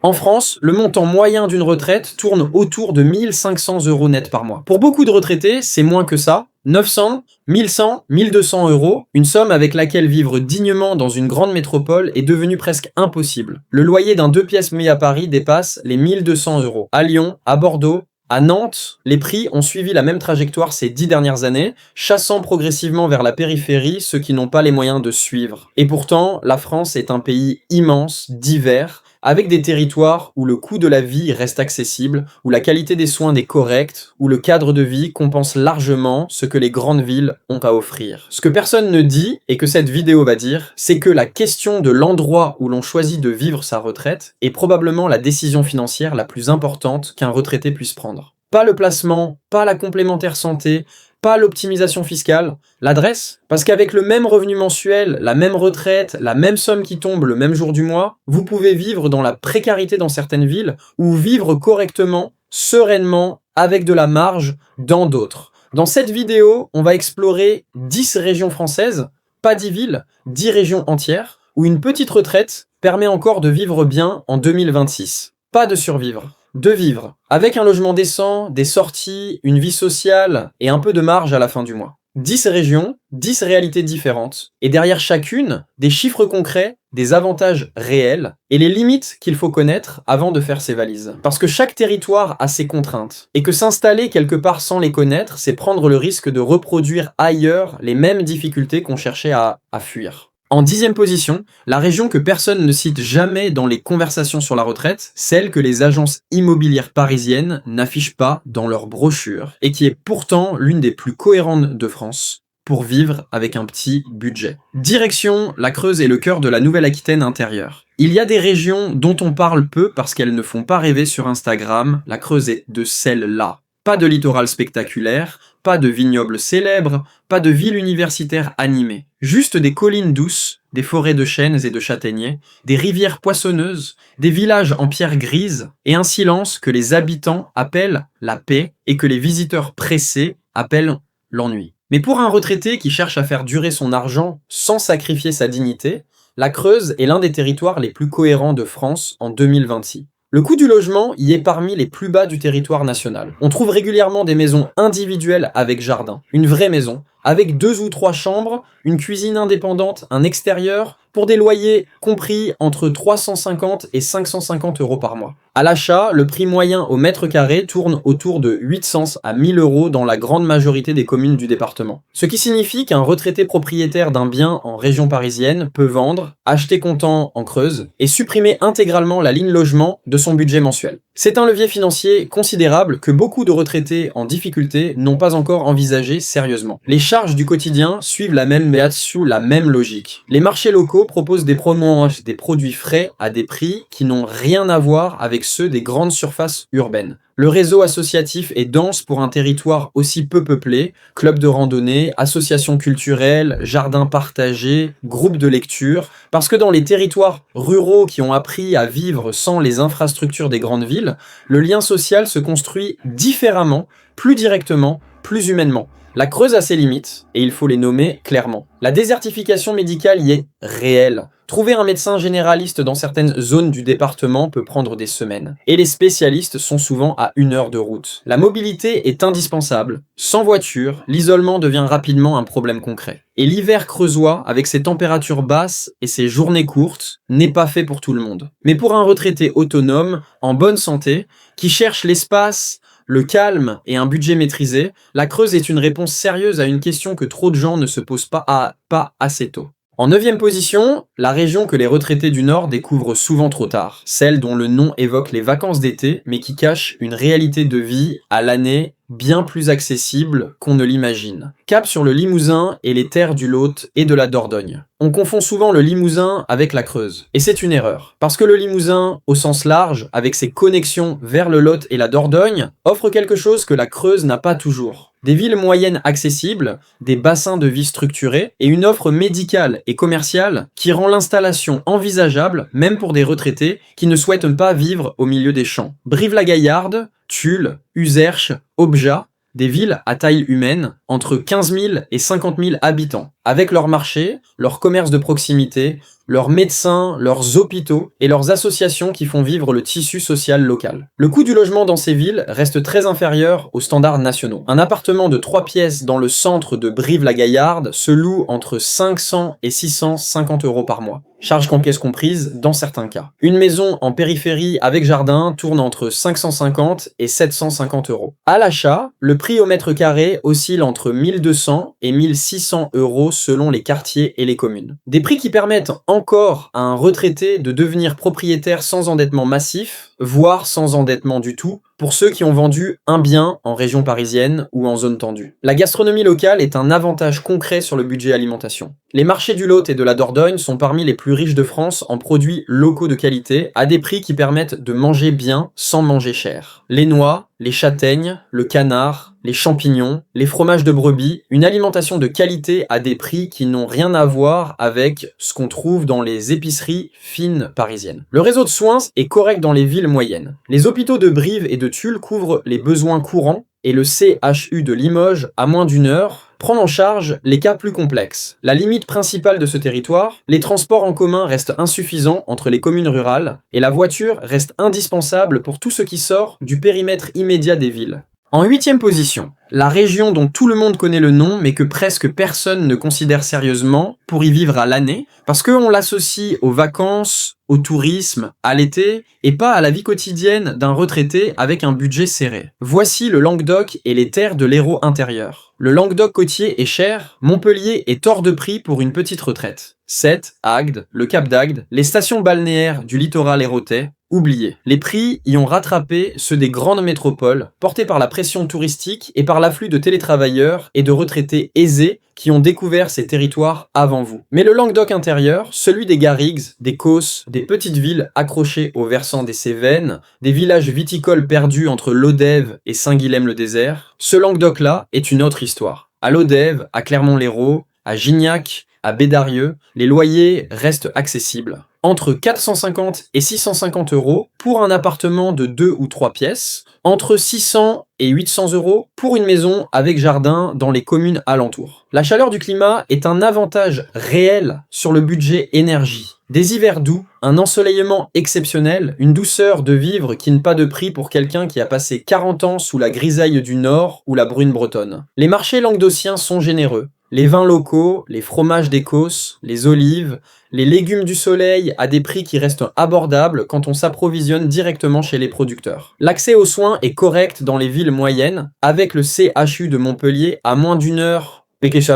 En France, le montant moyen d'une retraite tourne autour de 1500 € net par mois. Pour beaucoup de retraités, c'est moins que ça. 900, 1100, 1200 €, une somme avec laquelle vivre dignement dans une grande métropole est devenue presque impossible. Le loyer d'un 2 pièces à Paris dépasse les 1200 €. À Lyon, à Bordeaux, à Nantes, les prix ont suivi la même trajectoire ces 10 dernières années, chassant progressivement vers la périphérie ceux qui n'ont pas les moyens de suivre. Et pourtant, la France est un pays immense, divers, avec des territoires où le coût de la vie reste accessible, où la qualité des soins est correcte, où le cadre de vie compense largement ce que les grandes villes ont à offrir. Ce que personne ne dit, et que cette vidéo va dire, c'est que la question de l'endroit où l'on choisit de vivre sa retraite est probablement la décision financière la plus importante qu'un retraité puisse prendre. Pas le placement, pas la complémentaire santé, pas l'optimisation fiscale, l'adresse, parce qu'avec le même revenu mensuel, la même retraite, la même somme qui tombe le même jour du mois, vous pouvez vivre dans la précarité dans certaines villes ou vivre correctement, sereinement, avec de la marge dans d'autres. Dans cette vidéo, on va explorer 10 régions françaises, pas 10 villes, 10 régions entières, où une petite retraite permet encore de vivre bien en 2026. Pas de survivre. De vivre, avec un logement décent, des sorties, une vie sociale et un peu de marge à la fin du mois. 10 régions, 10 réalités différentes, et derrière chacune, des chiffres concrets, des avantages réels, et les limites qu'il faut connaître avant de faire ses valises. Parce que chaque territoire a ses contraintes, et que s'installer quelque part sans les connaître, c'est prendre le risque de reproduire ailleurs les mêmes difficultés qu'on cherchait à fuir. En 10e position, la région que personne ne cite jamais dans les conversations sur la retraite, celle que les agences immobilières parisiennes n'affichent pas dans leurs brochures, et qui est pourtant l'une des plus cohérentes de France, pour vivre avec un petit budget. Direction, la Creuse est le cœur de la Nouvelle-Aquitaine intérieure. Il y a des régions dont on parle peu parce qu'elles ne font pas rêver sur Instagram, la Creuse est de celles-là. Pas de littoral spectaculaire, pas de vignobles célèbres, pas de ville universitaire animée. Juste des collines douces, des forêts de chênes et de châtaigniers, des rivières poissonneuses, des villages en pierre grise, et un silence que les habitants appellent la paix et que les visiteurs pressés appellent l'ennui. Mais pour un retraité qui cherche à faire durer son argent sans sacrifier sa dignité, la Creuse est l'un des territoires les plus cohérents de France en 2026. Le coût du logement y est parmi les plus bas du territoire national. On trouve régulièrement des maisons individuelles avec jardin, une vraie maison, avec 2 ou 3 chambres, une cuisine indépendante, un extérieur, pour des loyers compris entre 350 et 550 € par mois. À l'achat, le prix moyen au mètre carré tourne autour de 800 à 1000 € dans la grande majorité des communes du département. Ce qui signifie qu'un retraité propriétaire d'un bien en région parisienne peut vendre, acheter comptant en Creuse et supprimer intégralement la ligne logement de son budget mensuel. C'est un levier financier considérable que beaucoup de retraités en difficulté n'ont pas encore envisagé sérieusement. Les charges du quotidien suivent la même logique. Les marchés locaux proposent des produits frais à des prix qui n'ont rien à voir avec ceux des grandes surfaces urbaines. Le réseau associatif est dense pour un territoire aussi peu peuplé, clubs de randonnée, associations culturelles, jardins partagés, groupes de lecture, parce que dans les territoires ruraux qui ont appris à vivre sans les infrastructures des grandes villes, le lien social se construit différemment, plus directement, plus humainement. La Creuse a ses limites, et il faut les nommer clairement. La désertification médicale y est réelle. Trouver un médecin généraliste dans certaines zones du département peut prendre des semaines. Et les spécialistes sont souvent à 1 heure de route. La mobilité est indispensable. Sans voiture, l'isolement devient rapidement un problème concret. Et l'hiver creusois, avec ses températures basses et ses journées courtes, n'est pas fait pour tout le monde. Mais pour un retraité autonome, en bonne santé, qui cherche l'espace, le calme et un budget maîtrisé, la Creuse est une réponse sérieuse à une question que trop de gens ne se posent pas assez tôt. En 9e position, la région que les retraités du Nord découvrent souvent trop tard, celle dont le nom évoque les vacances d'été, mais qui cache une réalité de vie à l'année bien plus accessible qu'on ne l'imagine. Cap sur le Limousin et les terres du Lot et de la Dordogne. On confond souvent le Limousin avec la Creuse. Et c'est une erreur. Parce que le Limousin, au sens large, avec ses connexions vers le Lot et la Dordogne, offre quelque chose que la Creuse n'a pas toujours. Des villes moyennes accessibles, des bassins de vie structurés et une offre médicale et commerciale qui rend l'installation envisageable même pour des retraités qui ne souhaitent pas vivre au milieu des champs. Brive-la-Gaillarde, Tulle, Uzerche, Objat, des villes à taille humaine, entre 15 000 et 50 000 habitants, avec leurs marchés, leurs commerces de proximité, leurs médecins, leurs hôpitaux et leurs associations qui font vivre le tissu social local. Le coût du logement dans ces villes reste très inférieur aux standards nationaux. Un appartement de 3 pièces dans le centre de Brive-la-Gaillarde se loue entre 500 et 650 euros par mois. Charges caisse comprise dans certains cas. Une maison en périphérie avec jardin tourne entre 550 et 750 euros. À l'achat, le prix au mètre carré oscille entre 1200 et 1600 euros selon les quartiers et les communes. Des prix qui permettent encore à un retraité de devenir propriétaire sans endettement massif, voire sans endettement du tout, pour ceux qui ont vendu un bien en région parisienne ou en zone tendue. La gastronomie locale est un avantage concret sur le budget alimentation. Les marchés du Lot et de la Dordogne sont parmi les plus riches de France en produits locaux de qualité, à des prix qui permettent de manger bien sans manger cher. Les noix, les châtaignes, le canard, les champignons, les fromages de brebis, une alimentation de qualité à des prix qui n'ont rien à voir avec ce qu'on trouve dans les épiceries fines parisiennes. Le réseau de soins est correct dans les villes moyennes. Les hôpitaux de Brive et de Tulle couvrent les besoins courants et le CHU de Limoges, à moins d'une heure, prend en charge les cas plus complexes. La limite principale de ce territoire, les transports en commun restent insuffisants entre les communes rurales et la voiture reste indispensable pour tout ce qui sort du périmètre immédiat des villes. En 8e position, la région dont tout le monde connaît le nom mais que presque personne ne considère sérieusement pour y vivre à l'année, parce qu'on l'associe aux vacances, au tourisme, à l'été, et pas à la vie quotidienne d'un retraité avec un budget serré. Voici le Languedoc et les terres de l'Hérault intérieur. Le Languedoc côtier est cher, Montpellier est hors de prix pour une petite retraite. Sète, Agde, le Cap d'Agde, les stations balnéaires du littoral héraultais, oubliés. Les prix y ont rattrapé ceux des grandes métropoles, portés par la pression touristique et par l'afflux de télétravailleurs et de retraités aisés qui ont découvert ces territoires avant vous. Mais le Languedoc intérieur, celui des garrigues, des causses, des petites villes accrochées au versant des Cévennes, des villages viticoles perdus entre Lodève et Saint-Guilhem-le-Désert, ce Languedoc-là est une autre histoire. À Lodève, à Clermont-Lérault, à Gignac, à Bédarieux, les loyers restent accessibles. Entre 450 et 650 euros pour un appartement de 2 ou 3 pièces, entre 600 et 800 euros pour une maison avec jardin dans les communes alentours. La chaleur du climat est un avantage réel sur le budget énergie. Des hivers doux, un ensoleillement exceptionnel, une douceur de vivre qui n'a pas de prix pour quelqu'un qui a passé 40 ans sous la grisaille du Nord ou la brune bretonne. Les marchés languedociens sont généreux. Les vins locaux, les fromages d'Écosse, les olives, les légumes du soleil à des prix qui restent abordables quand on s'approvisionne directement chez les producteurs. L'accès aux soins est correct dans les villes moyennes, avec le CHU de Montpellier à moins d'une heure,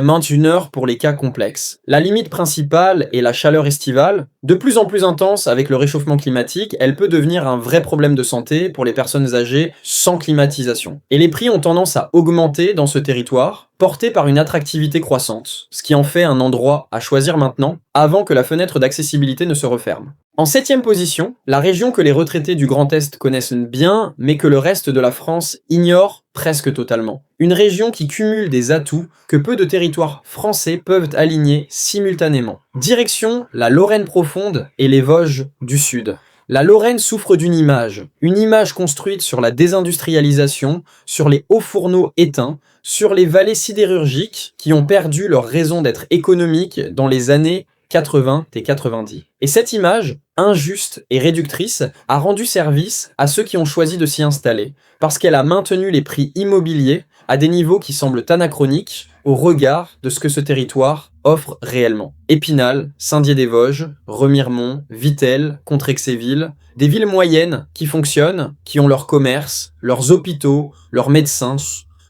moins d'une heure pour les cas complexes. La limite principale est la chaleur estivale. De plus en plus intense avec le réchauffement climatique, elle peut devenir un vrai problème de santé pour les personnes âgées sans climatisation. Et les prix ont tendance à augmenter dans ce territoire, porté par une attractivité croissante, ce qui en fait un endroit à choisir maintenant, avant que la fenêtre d'accessibilité ne se referme. En 7e position, la région que les retraités du Grand Est connaissent bien, mais que le reste de la France ignore presque totalement. Une région qui cumule des atouts que peu de territoires français peuvent aligner simultanément. Direction la Lorraine profonde et les Vosges du Sud. La Lorraine souffre d'une image construite sur la désindustrialisation, sur les hauts fourneaux éteints, sur les vallées sidérurgiques qui ont perdu leur raison d'être économique dans les années 80 et 90. Et cette image, injuste et réductrice, a rendu service à ceux qui ont choisi de s'y installer, parce qu'elle a maintenu les prix immobiliers à des niveaux qui semblent anachroniques au regard de ce que ce territoire offre réellement. Épinal, Saint-Dié-des-Vosges, Remiremont, Vittel, Contrexéville, des villes moyennes qui fonctionnent, qui ont leur commerce, leurs hôpitaux, leurs médecins,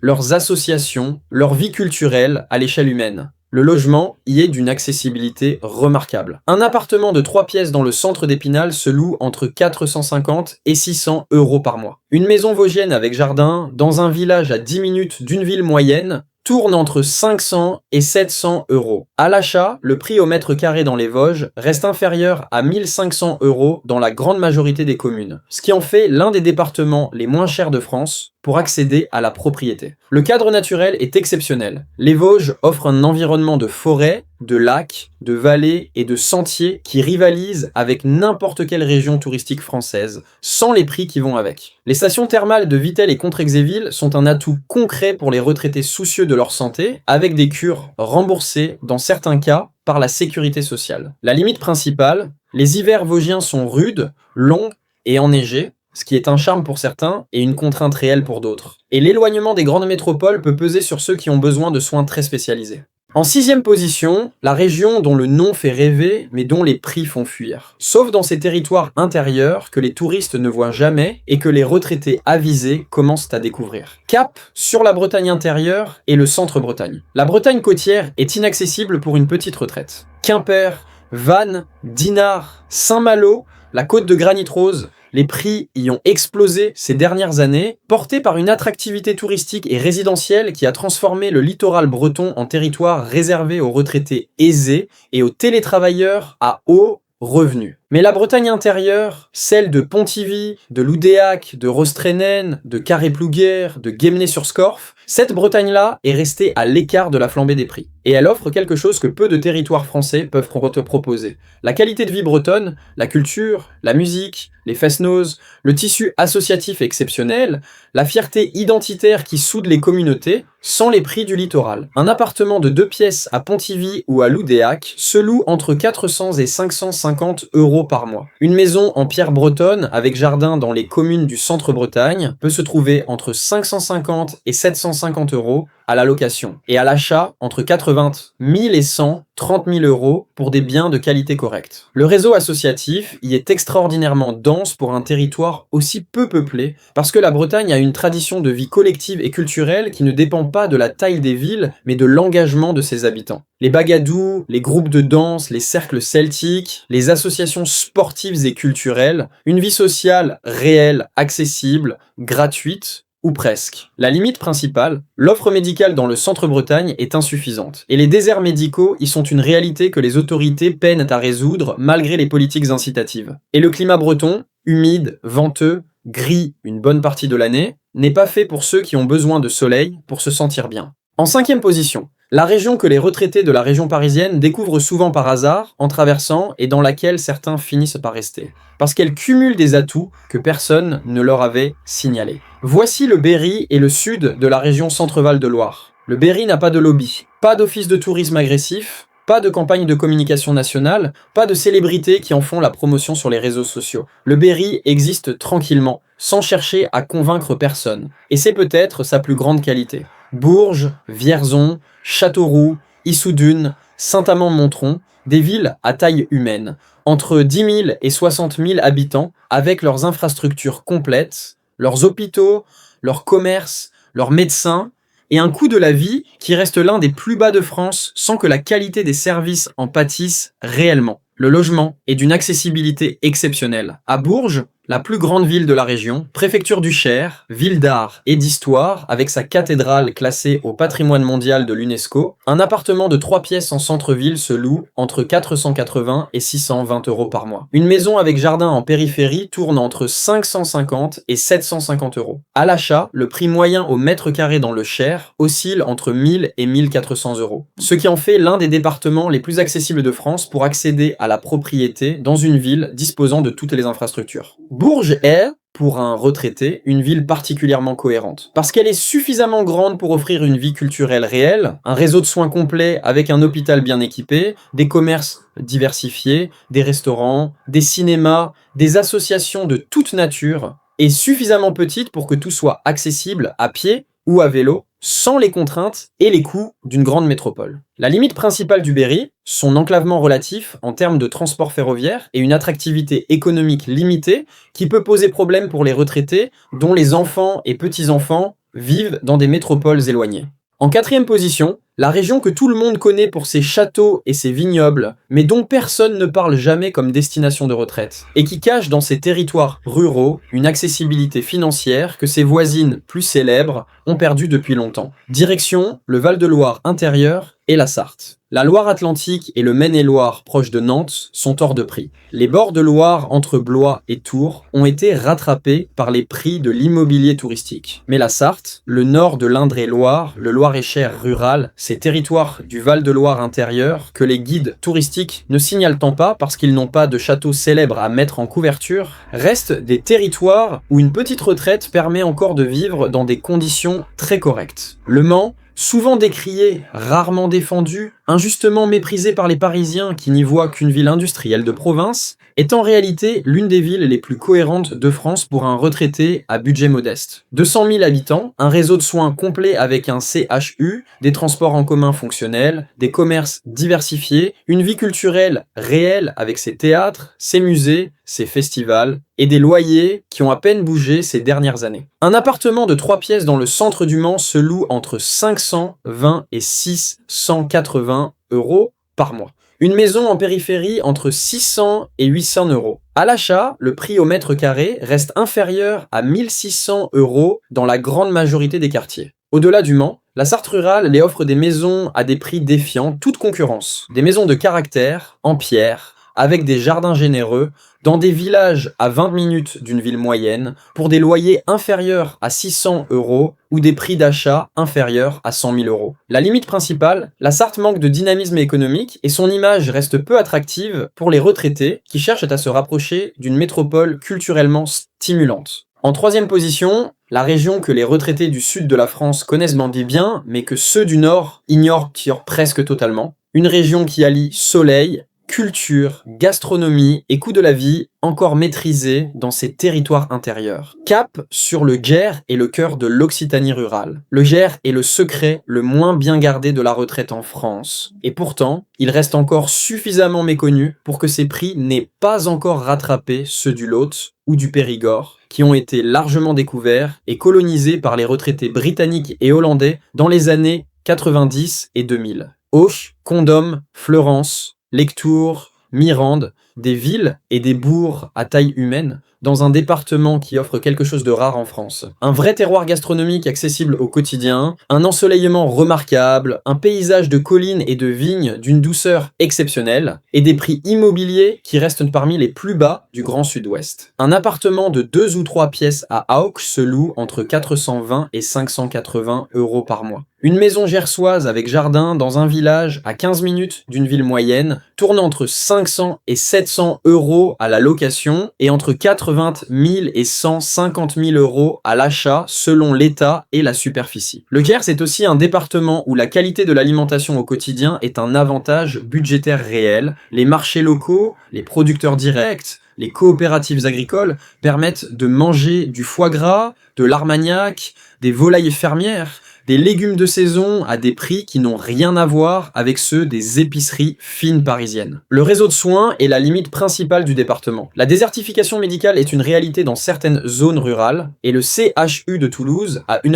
leurs associations, leur vie culturelle à l'échelle humaine. Le logement y est d'une accessibilité remarquable. Un appartement de 3 pièces dans le centre d'Épinal se loue entre 450 et 600 euros par mois. Une maison vosgienne avec jardin, dans un village à 10 minutes d'une ville moyenne, tourne entre 500 et 700 euros. À l'achat, le prix au mètre carré dans les Vosges reste inférieur à 1500 euros dans la grande majorité des communes, ce qui en fait l'un des départements les moins chers de France, pour accéder à la propriété. Le cadre naturel est exceptionnel. Les Vosges offrent un environnement de forêts, de lacs, de vallées et de sentiers qui rivalisent avec n'importe quelle région touristique française, sans les prix qui vont avec. Les stations thermales de Vittel et Contrexéville sont un atout concret pour les retraités soucieux de leur santé, avec des cures remboursées, dans certains cas, par la sécurité sociale. La limite principale, les hivers vosgiens sont rudes, longs et enneigés, ce qui est un charme pour certains et une contrainte réelle pour d'autres. Et l'éloignement des grandes métropoles peut peser sur ceux qui ont besoin de soins très spécialisés. En 6e position, la région dont le nom fait rêver, mais dont les prix font fuir. Sauf dans ces territoires intérieurs que les touristes ne voient jamais et que les retraités avisés commencent à découvrir. Cap sur la Bretagne intérieure et le centre-Bretagne. La Bretagne côtière est inaccessible pour une petite retraite. Quimper, Vannes, Dinard, Saint-Malo, la côte de Granit Rose, les prix y ont explosé ces dernières années, portés par une attractivité touristique et résidentielle qui a transformé le littoral breton en territoire réservé aux retraités aisés et aux télétravailleurs à haut revenu. Mais la Bretagne intérieure, celle de Pontivy, de Loudéac, de Rostrénen, de Carré-Plouguer, de Guémené-sur-Scorff, cette Bretagne-là est restée à l'écart de la flambée des prix. Et elle offre quelque chose que peu de territoires français peuvent te proposer. La qualité de vie bretonne, la culture, la musique, les fest-noz, le tissu associatif exceptionnel, la fierté identitaire qui soude les communautés, sans les prix du littoral. Un appartement de 2 pièces à Pontivy ou à Loudéac se loue entre 400 et 550 € par mois. Une maison en pierre bretonne avec jardin dans les communes du centre-Bretagne peut se trouver entre 550 et 750 € à la location, et à l'achat entre 80 000 et 130 000 € pour des biens de qualité correcte. Le réseau associatif y est extraordinairement dense pour un territoire aussi peu peuplé, parce que la Bretagne a une tradition de vie collective et culturelle qui ne dépend pas de la taille des villes, mais de l'engagement de ses habitants. Les bagadous, les groupes de danse, les cercles celtiques, les associations sportives et culturelles, une vie sociale réelle, accessible, gratuite, ou presque. La limite principale, l'offre médicale dans le centre-Bretagne est insuffisante, et les déserts médicaux y sont une réalité que les autorités peinent à résoudre malgré les politiques incitatives. Et le climat breton, humide, venteux, gris une bonne partie de l'année, n'est pas fait pour ceux qui ont besoin de soleil pour se sentir bien. En 5e position, la région que les retraités de la région parisienne découvrent souvent par hasard, en traversant, et dans laquelle certains finissent par rester. Parce qu'elle cumule des atouts que personne ne leur avait signalés. Voici le Berry et le sud de la région Centre-Val de Loire. Le Berry n'a pas de lobby, pas d'office de tourisme agressif, pas de campagne de communication nationale, pas de célébrités qui en font la promotion sur les réseaux sociaux. Le Berry existe tranquillement, sans chercher à convaincre personne. Et c'est peut-être sa plus grande qualité. Bourges, Vierzon, Châteauroux, Issoudun, Saint-Amand-Montrond, des villes à taille humaine, entre 10 000 et 60 000 habitants, avec leurs infrastructures complètes, leurs hôpitaux, leurs commerces, leurs médecins, et un coût de la vie qui reste l'un des plus bas de France sans que la qualité des services en pâtisse réellement. Le logement est d'une accessibilité exceptionnelle. À Bourges, la plus grande ville de la région, préfecture du Cher, ville d'art et d'histoire, avec sa cathédrale classée au patrimoine mondial de l'UNESCO, un appartement de 3 pièces en centre-ville se loue entre 480 et 620 € par mois. Une maison avec jardin en périphérie tourne entre 550 et 750 €. À l'achat, le prix moyen au mètre carré dans le Cher oscille entre 1000 et 1400 €, ce qui en fait l'un des départements les plus accessibles de France pour accéder à la propriété dans une ville disposant de toutes les infrastructures. Bourges est, pour un retraité, une ville particulièrement cohérente. Parce qu'elle est suffisamment grande pour offrir une vie culturelle réelle, un réseau de soins complet avec un hôpital bien équipé, des commerces diversifiés, des restaurants, des cinémas, des associations de toute nature, et suffisamment petite pour que tout soit accessible à pied ou à vélo, sans les contraintes et les coûts d'une grande métropole. La limite principale du Berry, son enclavement relatif en termes de transport ferroviaire et une attractivité économique limitée qui peut poser problème pour les retraités dont les enfants et petits-enfants vivent dans des métropoles éloignées. En 4e position, la région que tout le monde connaît pour ses châteaux et ses vignobles, mais dont personne ne parle jamais comme destination de retraite, et qui cache dans ses territoires ruraux une accessibilité financière que ses voisines plus célèbres ont perdue depuis longtemps. Direction le Val-de-Loire intérieur et la Sarthe. La Loire-Atlantique et le Maine-et-Loire, proche de Nantes, sont hors de prix. Les bords de Loire entre Blois et Tours ont été rattrapés par les prix de l'immobilier touristique. Mais la Sarthe, le nord de l'Indre-et-Loire, le Loir-et-Cher rural, ces territoires du Val-de-Loire intérieur que les guides touristiques ne signalent tant pas parce qu'ils n'ont pas de château célèbre à mettre en couverture, restent des territoires où une petite retraite permet encore de vivre dans des conditions très correctes. Le Mans, souvent décrié, rarement défendu, injustement méprisé par les Parisiens qui n'y voient qu'une ville industrielle de province, est en réalité l'une des villes les plus cohérentes de France pour un retraité à budget modeste. 200 000 habitants, un réseau de soins complet avec un CHU, des transports en commun fonctionnels, des commerces diversifiés, une vie culturelle réelle avec ses théâtres, ses musées, ses festivals, et des loyers qui ont à peine bougé ces dernières années. Un appartement de 3 pièces dans le centre du Mans se loue entre 520 et 680 euros par mois. Une maison en périphérie entre 600 et 800 euros. À l'achat, le prix au mètre carré reste inférieur à 1600 euros dans la grande majorité des quartiers. Au-delà du Mans, la Sarthe rurale les offre des maisons à des prix défiant toute concurrence. Des maisons de caractère, en pierre, avec des jardins généreux, dans des villages à 20 minutes d'une ville moyenne, pour des loyers inférieurs à 600 euros ou des prix d'achat inférieurs à 100 000 euros. La limite principale, la Sarthe manque de dynamisme économique et son image reste peu attractive pour les retraités qui cherchent à se rapprocher d'une métropole culturellement stimulante. En troisième position, la région que les retraités du sud de la France connaissent bien, mais que ceux du nord ignorent presque totalement. Une région qui allie soleil, culture, gastronomie et coût de la vie encore maîtrisés dans ces territoires intérieurs. Cap sur le Gers et le cœur de l'Occitanie rurale. Le Gers est le secret le moins bien gardé de la retraite en France. Et pourtant, il reste encore suffisamment méconnu pour que ses prix n'aient pas encore rattrapé ceux du Lot ou du Périgord, qui ont été largement découverts et colonisés par les retraités britanniques et hollandais dans les années 90 et 2000. Auch, Condom, Fleurance, Lectoure, Mirande, des villes et des bourgs à taille humaine, dans un département qui offre quelque chose de rare en France. Un vrai terroir gastronomique accessible au quotidien, un ensoleillement remarquable, un paysage de collines et de vignes d'une douceur exceptionnelle, et des prix immobiliers qui restent parmi les plus bas du Grand Sud-Ouest. Un appartement de 2 ou 3 pièces à Auch se loue entre 420 et 580 euros par mois. Une maison gersoise avec jardin dans un village à 15 minutes d'une ville moyenne tourne entre 500 et 700 euros à la location et entre 80 000 et 150 000 euros à l'achat selon l'état et la superficie. Le Gers est aussi un département où la qualité de l'alimentation au quotidien est un avantage budgétaire réel. Les marchés locaux, les producteurs directs, les coopératives agricoles permettent de manger du foie gras, de l'armagnac, des volailles fermières, des légumes de saison à des prix qui n'ont rien à voir avec ceux des épiceries fines parisiennes. Le réseau de soins est la limite principale du département. La désertification médicale est une réalité dans certaines zones rurales, et le CHU de Toulouse, à 1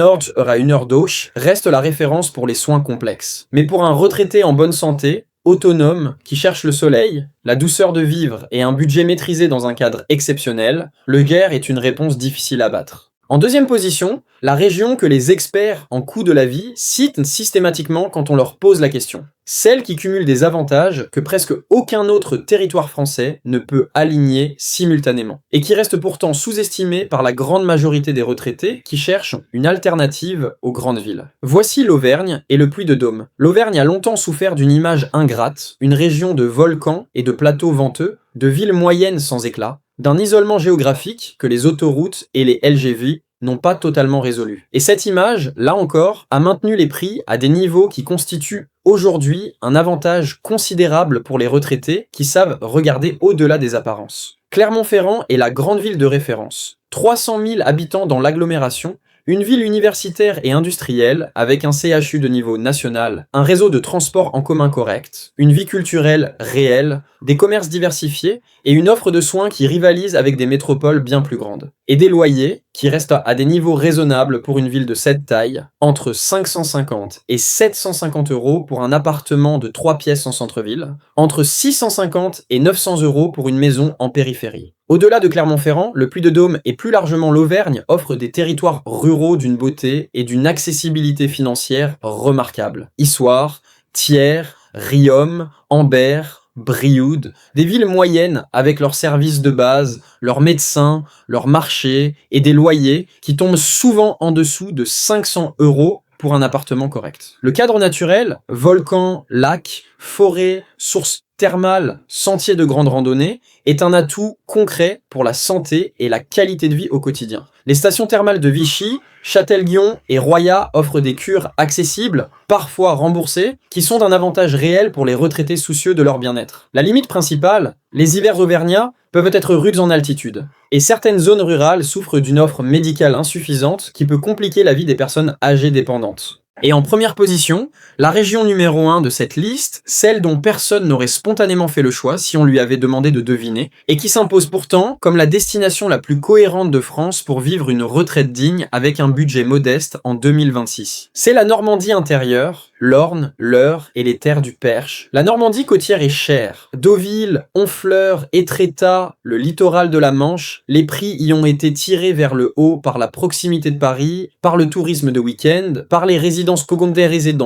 heure d'Auch, reste la référence pour les soins complexes. Mais pour un retraité en bonne santé, autonome, qui cherche le soleil, la douceur de vivre et un budget maîtrisé dans un cadre exceptionnel, le Gers est une réponse difficile à battre. En deuxième position, la région que les experts en coût de la vie citent systématiquement quand on leur pose la question. Celle qui cumule des avantages que presque aucun autre territoire français ne peut aligner simultanément. Et qui reste pourtant sous-estimée par la grande majorité des retraités qui cherchent une alternative aux grandes villes. Voici l'Auvergne et le Puy-de-Dôme. L'Auvergne a longtemps souffert d'une image ingrate, une région de volcans et de plateaux venteux, de villes moyennes sans éclat, d'un isolement géographique que les autoroutes et les LGV n'ont pas totalement résolu. Et cette image, là encore, a maintenu les prix à des niveaux qui constituent aujourd'hui un avantage considérable pour les retraités qui savent regarder au-delà des apparences. Clermont-Ferrand est la grande ville de référence. 300 000 habitants dans l'agglomération, une ville universitaire et industrielle avec un CHU de niveau national, un réseau de transport en commun correct, une vie culturelle réelle, des commerces diversifiés et une offre de soins qui rivalise avec des métropoles bien plus grandes. Et des loyers qui restent à des niveaux raisonnables pour une ville de cette taille, entre 550 et 750 euros pour un appartement de 3 pièces en centre-ville, entre 650 et 900 euros pour une maison en périphérie. Au-delà de Clermont-Ferrand, le Puy-de-Dôme et plus largement l'Auvergne offrent des territoires ruraux d'une beauté et d'une accessibilité financière remarquables. Issoire, Thiers, Riom, Amber, Brioude, des villes moyennes avec leurs services de base, leurs médecins, leurs marchés et des loyers qui tombent souvent en dessous de 500 € pour un appartement correct. Le cadre naturel, volcans, lacs, forêts, sources thermales, sentiers de grande randonnée, est un atout concret pour la santé et la qualité de vie au quotidien. Les stations thermales de Vichy, Châtel-Guyon et Roya offrent des cures accessibles, parfois remboursées, qui sont d'un avantage réel pour les retraités soucieux de leur bien-être. La limite principale, les hivers auvergnats peuvent être rudes en altitude, et certaines zones rurales souffrent d'une offre médicale insuffisante qui peut compliquer la vie des personnes âgées dépendantes. Et en première position, la région numéro 1 de cette liste, celle dont personne n'aurait spontanément fait le choix si on lui avait demandé de deviner, et qui s'impose pourtant comme la destination la plus cohérente de France pour vivre une retraite digne avec un budget modeste en 2026. C'est la Normandie intérieure, l'Orne, l'Eure et les terres du Perche. La Normandie côtière est chère. Deauville, Honfleur, Étretat, le littoral de la Manche, les prix y ont été tirés vers le haut par la proximité de Paris, par le tourisme de week-end, par les résidences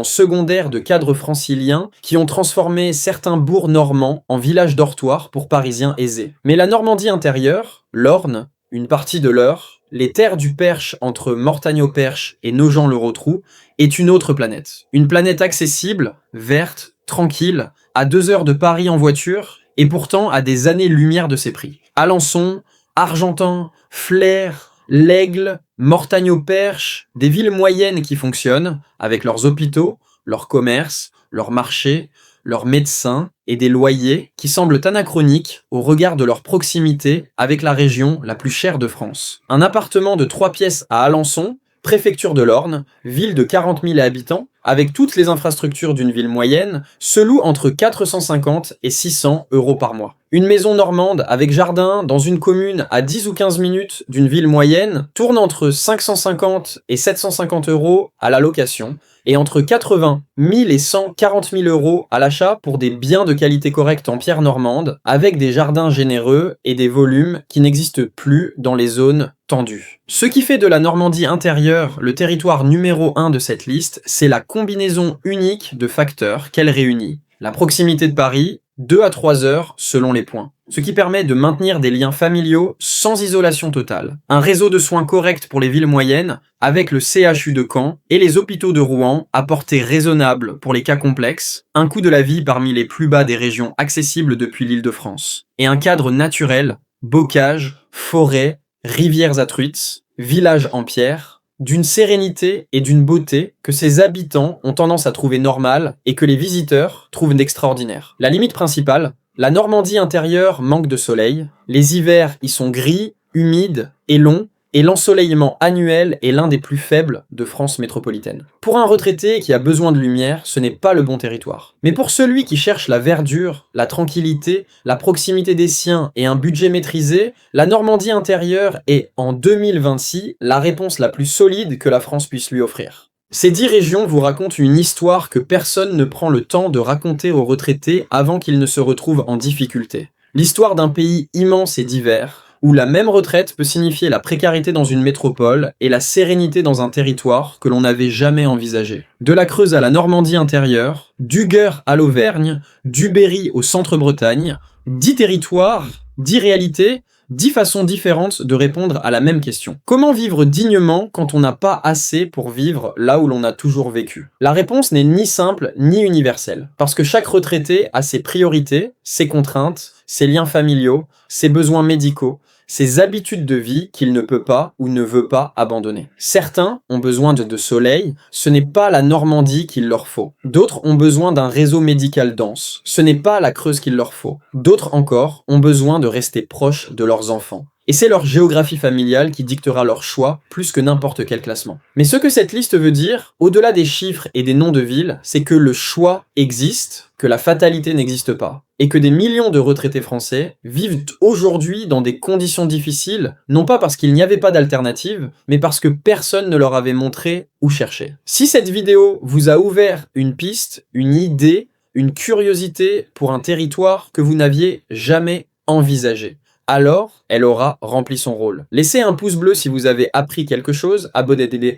secondaires de cadres franciliens qui ont transformé certains bourgs normands en villages dortoirs pour parisiens aisés. Mais la Normandie intérieure, l'Orne, une partie de l'Eure, les terres du Perche entre Mortagne-au-Perche et Nogent-le-Rotrou, est une autre planète. Une planète accessible, verte, tranquille, à 2 heures de Paris en voiture, et pourtant à des années-lumière de ses prix. Alençon, Argentan, Flers, l'Aigle, Mortagne-au-Perche, des villes moyennes qui fonctionnent, avec leurs hôpitaux, leurs commerces, leurs marchés, leurs médecins et des loyers qui semblent anachroniques au regard de leur proximité avec la région la plus chère de France. Un appartement de 3 pièces à Alençon, préfecture de l'Orne, ville de 40 000 habitants, avec toutes les infrastructures d'une ville moyenne, se loue entre 450 et 600 € par mois. Une maison normande avec jardin dans une commune à 10 ou 15 minutes d'une ville moyenne tourne entre 550 et 750 € à la location et entre 80 000 et 140 000 € à l'achat pour des biens de qualité correcte en pierre normande avec des jardins généreux et des volumes qui n'existent plus dans les zones tendues. Ce qui fait de la Normandie intérieure le territoire numéro 1 de cette liste, c'est la combinaison unique de facteurs qu'elle réunit. La proximité de Paris, 2 à 3 heures selon les points. Ce qui permet de maintenir des liens familiaux sans isolation totale. Un réseau de soins correct pour les villes moyennes, avec le CHU de Caen et les hôpitaux de Rouen à portée raisonnable pour les cas complexes, un coût de la vie parmi les plus bas des régions accessibles depuis l'Île-de-France, et un cadre naturel, bocage, forêt, rivières à truites, villages en pierre, d'une sérénité et d'une beauté que ses habitants ont tendance à trouver normale et que les visiteurs trouvent d'extraordinaire. La limite principale, la Normandie intérieure manque de soleil, les hivers y sont gris, humides et longs, et l'ensoleillement annuel est l'un des plus faibles de France métropolitaine. Pour un retraité qui a besoin de lumière, ce n'est pas le bon territoire. Mais pour celui qui cherche la verdure, la tranquillité, la proximité des siens et un budget maîtrisé, la Normandie intérieure est, en 2026, la réponse la plus solide que la France puisse lui offrir. Ces 10 régions vous racontent une histoire que personne ne prend le temps de raconter aux retraités avant qu'ils ne se retrouvent en difficulté. L'histoire d'un pays immense et divers, où la même retraite peut signifier la précarité dans une métropole et la sérénité dans un territoire que l'on n'avait jamais envisagé. De la Creuse à la Normandie intérieure, du Gers à l'Auvergne, du Berry au centre-Bretagne, 10 territoires, 10 réalités, 10 façons différentes de répondre à la même question. Comment vivre dignement quand on n'a pas assez pour vivre là où l'on a toujours vécu? La réponse n'est ni simple ni universelle, parce que chaque retraité a ses priorités, ses contraintes, ses liens familiaux, ses besoins médicaux, ses habitudes de vie qu'il ne peut pas ou ne veut pas abandonner. Certains ont besoin de soleil, ce n'est pas la Normandie qu'il leur faut. D'autres ont besoin d'un réseau médical dense, ce n'est pas la Creuse qu'il leur faut. D'autres encore ont besoin de rester proches de leurs enfants. Et c'est leur géographie familiale qui dictera leur choix plus que n'importe quel classement. Mais ce que cette liste veut dire, au-delà des chiffres et des noms de villes, c'est que le choix existe, que la fatalité n'existe pas, et que des millions de retraités français vivent aujourd'hui dans des conditions difficiles, non pas parce qu'il n'y avait pas d'alternative, mais parce que personne ne leur avait montré où chercher. Si cette vidéo vous a ouvert une piste, une idée, une curiosité pour un territoire que vous n'aviez jamais envisagé, alors elle aura rempli son rôle. Laissez un pouce bleu si vous avez appris quelque chose, abonnez-vous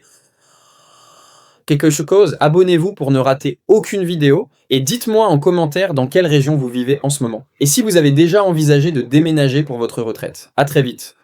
quelque chose, abonnez-vous pour ne rater aucune vidéo et dites-moi en commentaire dans quelle région vous vivez en ce moment. Et si vous avez déjà envisagé de déménager pour votre retraite. À très vite.